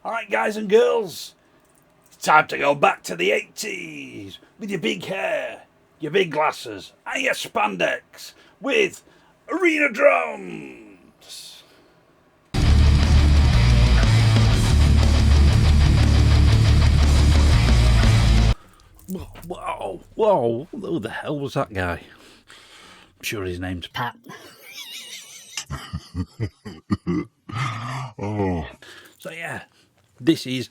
Alright guys and girls, it's time to go back to the 80s with your big hair, your big glasses and your spandex with Arena Drums. Whoa, who the hell was that guy? I'm sure his name's Pat. Oh. So yeah, this is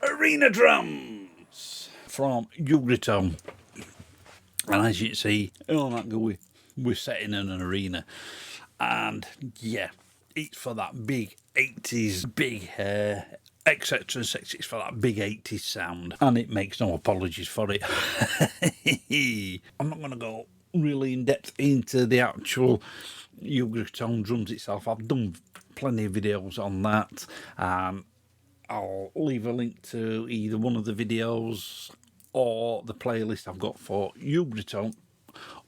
Arena Drums from Ugritone. And as you can see, oh that go, we're setting in an arena. And yeah, it's for that big 80s, big hair, etc. It's for that big 80s sound. And it makes no apologies for it. I'm not going to go really in depth into the actual Ugritone drums itself. I've done plenty of videos on that. I'll leave a link to either one of the videos or the playlist I've got for Ugritone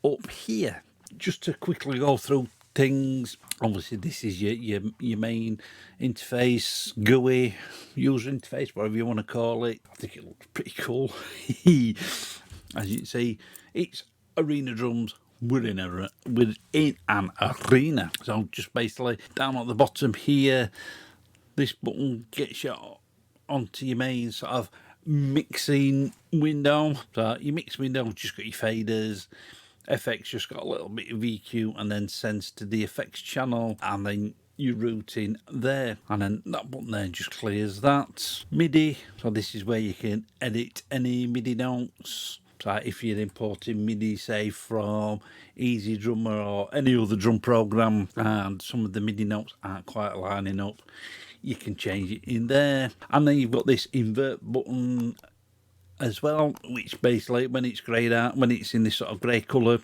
up here. Just to quickly go through things, obviously this is your main interface, GUI, user interface, whatever you want to call it. I think it looks pretty cool. As you can see, it's Arena Drums. We're in an arena. So just basically down at the bottom here, this button gets you onto your main sort of mixing window. So your mix window just got your faders, FX just got a little bit of EQ, and then sends to the effects channel, and then your routing there, and then that button there just clears that. MIDI, so this is where you can edit any MIDI notes. So if you're importing MIDI, say from Easy Drummer or any other drum program, and some of the MIDI notes aren't quite lining up, you can change it in there. And then you've got this invert button as well, which basically when it's greyed out, when it's in this sort of grey colour,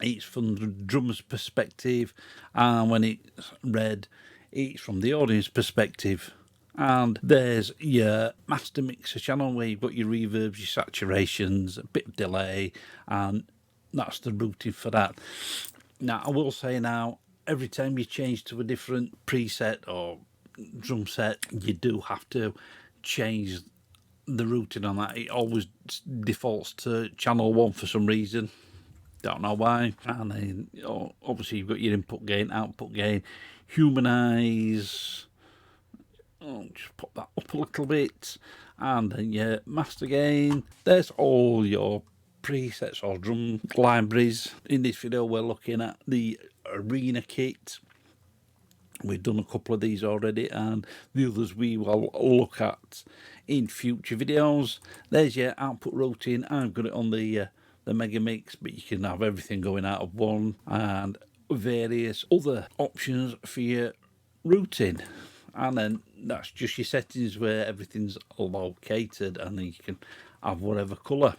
it's from the drummer's perspective, and when it's red, it's from the audience perspective. And there's your master mixer channel where you've got your reverbs, your saturations, a bit of delay, and that's the routing for that. Now I will say now, every time you change to a different preset or drum set, you do have to change the routing on that. It always defaults to channel 1 for some reason, don't know why. And then obviously you've got your input gain, output gain, humanize. Just pop that up a little bit, and then your master gain. There's all your presets or drum libraries. In this video we're looking at the arena kit. We've done a couple of these already, and the others we will look at in future videos. There's your output routing. I've got it on the Mega Mix, but you can have everything going out of one, and various other options for your routing. And then that's just your settings where everything's located, and then you can have whatever colour.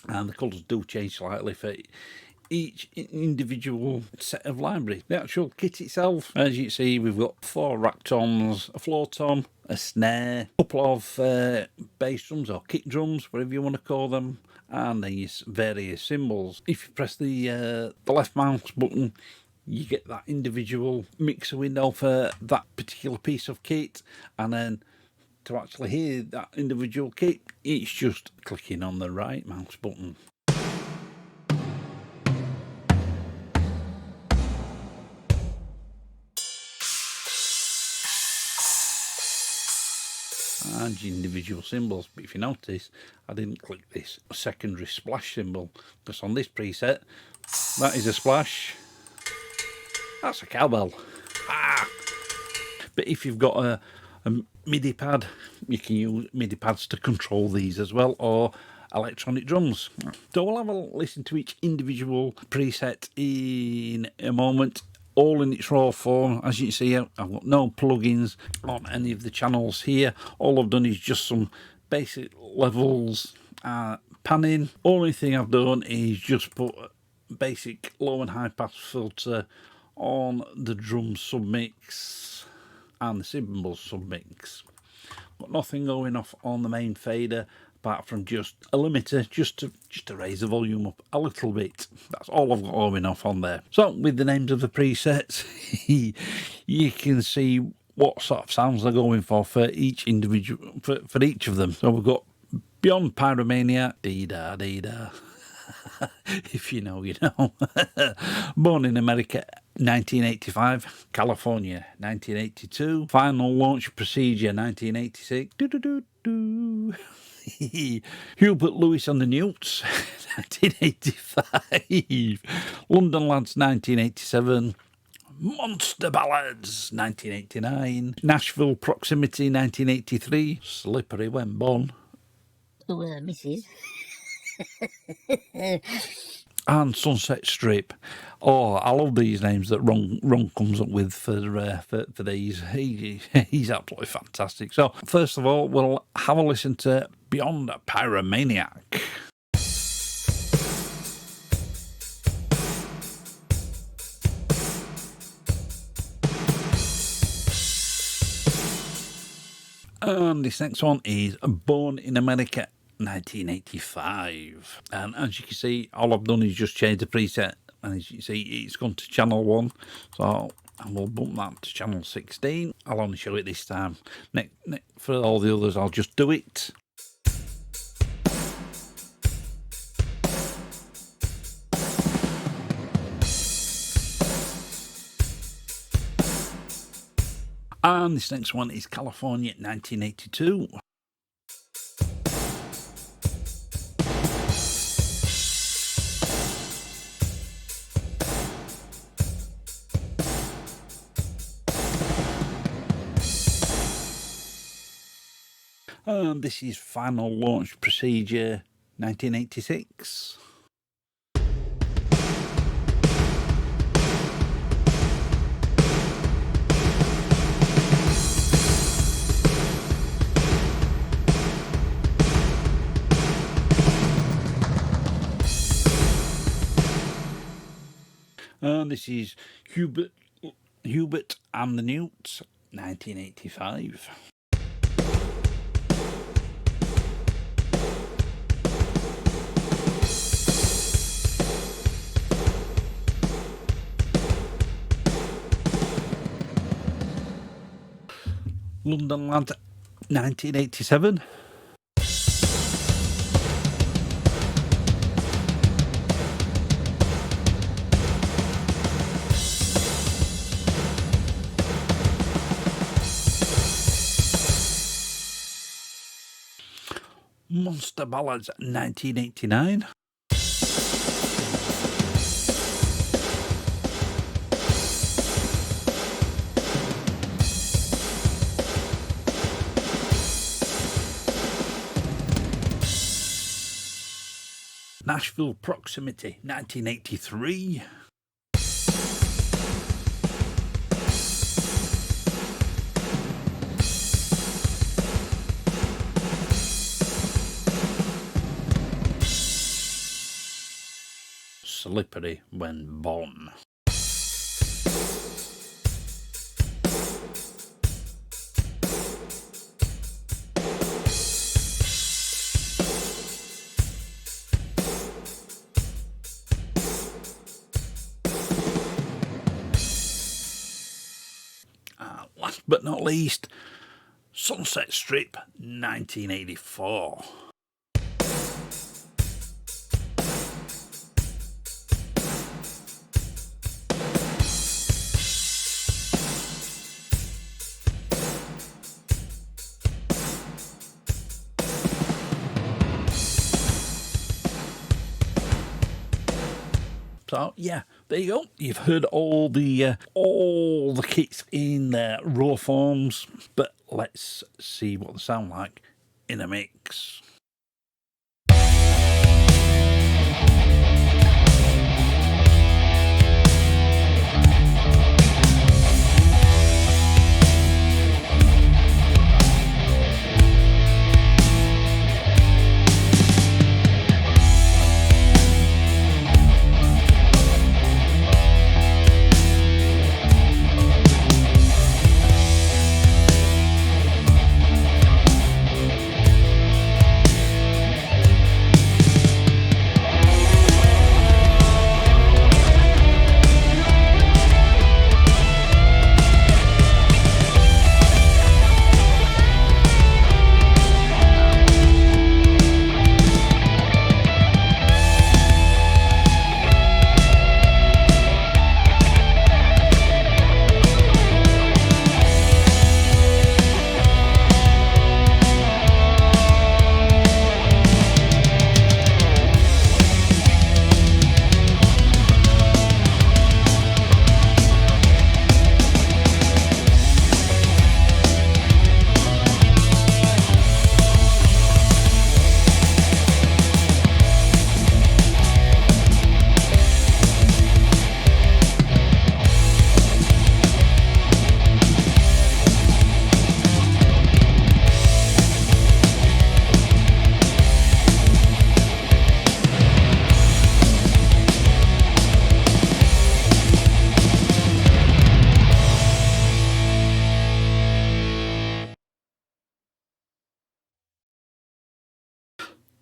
And the colours do change slightly for each individual set of library. The actual kit itself, as you can see, we've got 4 rack toms, a floor tom, a snare, a couple of bass drums or kick drums, whatever you want to call them, and then your various cymbals. If you press the left mouse button, you get that individual mixer window for that particular piece of kit, and then to actually hear that individual kit, it's just clicking on the right mouse button. And your individual cymbals. But if you notice, I didn't click this secondary splash cymbal, because on this preset, that is a splash. That's a cowbell. But if you've got a MIDI pad, you can use MIDI pads to control these as well, or electronic drums. So we'll have a listen to each individual preset in a moment, all in its raw form. As you can see, I've got no plugins on any of the channels here. All I've done is just some basic levels, panning. Only thing I've done is just put basic low and high pass filter on the drum submix and the cymbals submix. Got nothing going off on the main fader apart from just a limiter, just to raise the volume up a little bit. That's all I've got going off on there. So with the names of the presets, you can see what sort of sounds they're going for each individual, for each of them. So we've got Beyond Pyromania, dee-da, dee-da. If you know, you know. Born in America, 1985. California, 1982. Final Launch Procedure, 1986. Do-do-do-do. Hubert Lewis and the Newts, 1985. London Lads, 1987. Monster Ballads, 1989. Nashville Proximity, 1983. Slippery When Born. Oh, Mrs. And Sunset Strip. Oh, I love these names that Ron comes up with for these. He's absolutely fantastic. So, first of all, we'll have a listen to Beyond Pyromaniac. And this next one is Born in America, 1985. And as you can see, all I've done is just change the preset. And as you can see, it's gone to channel 1. So I will bump that to channel 16. I'll only show it this time. For all the others, I'll just do it. And this next one is California, 1982. And this is Final Launch Procedure, 1986. And this is Hubert and the Newts, 1985. London Lad, 1987. Monster Ballads, 1989. Nashville Proximity, 1983. Slippery When Born. Last but not least, Sunset Strip, 1984. So yeah, there you go. You've heard all the kits in raw forms, but let's see what they sound like in a mix.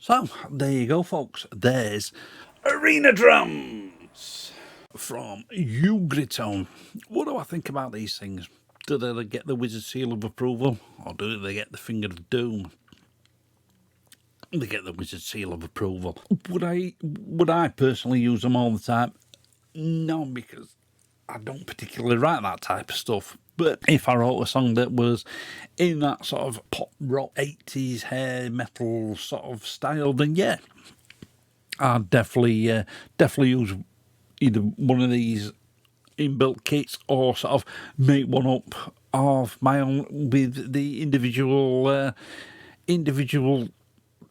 So, there you go, folks. There's Arena Drums from Ugritone. What do I think about these things? Do they get the wizard seal of approval, or do they get the finger of doom? They get the wizard seal of approval. Would I personally use them all the time? No, because I don't particularly write that type of stuff. But if I wrote a song that was in that sort of pop rock 80s hair metal sort of style, then yeah, I'd definitely use either one of these inbuilt kits or sort of make one up of my own with the individual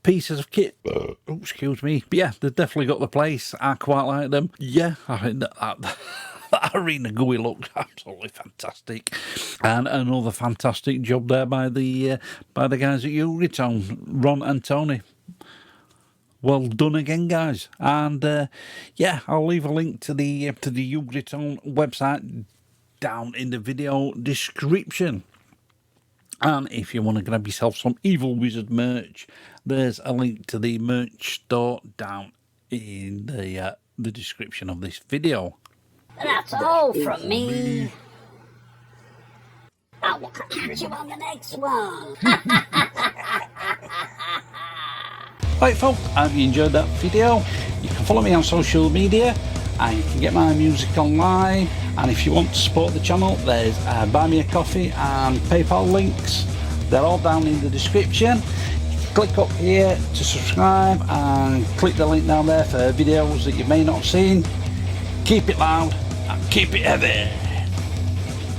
pieces of kit. Oh, excuse me. But yeah, they've definitely got the place. I quite like them. Yeah, I think that arena GUI looks absolutely fantastic, and another fantastic job there by the guys at Ugritone, Ron and Tony. Well done again, guys. And yeah, I'll leave a link to the Ugritone website down in the video description. And if you want to grab yourself some Evil Wizard merch, there's a link to the merch store down in the description of this video. That's all from me. I will catch you on the next one. Right, folks, have you enjoyed that video? You can follow me on social media, and you can get my music online. And if you want to support the channel, there's Buy Me a Coffee and PayPal links. They're all down in the description. Click up here to subscribe and click the link down there for videos that you may not have seen. Keep it loud and keep it heavy.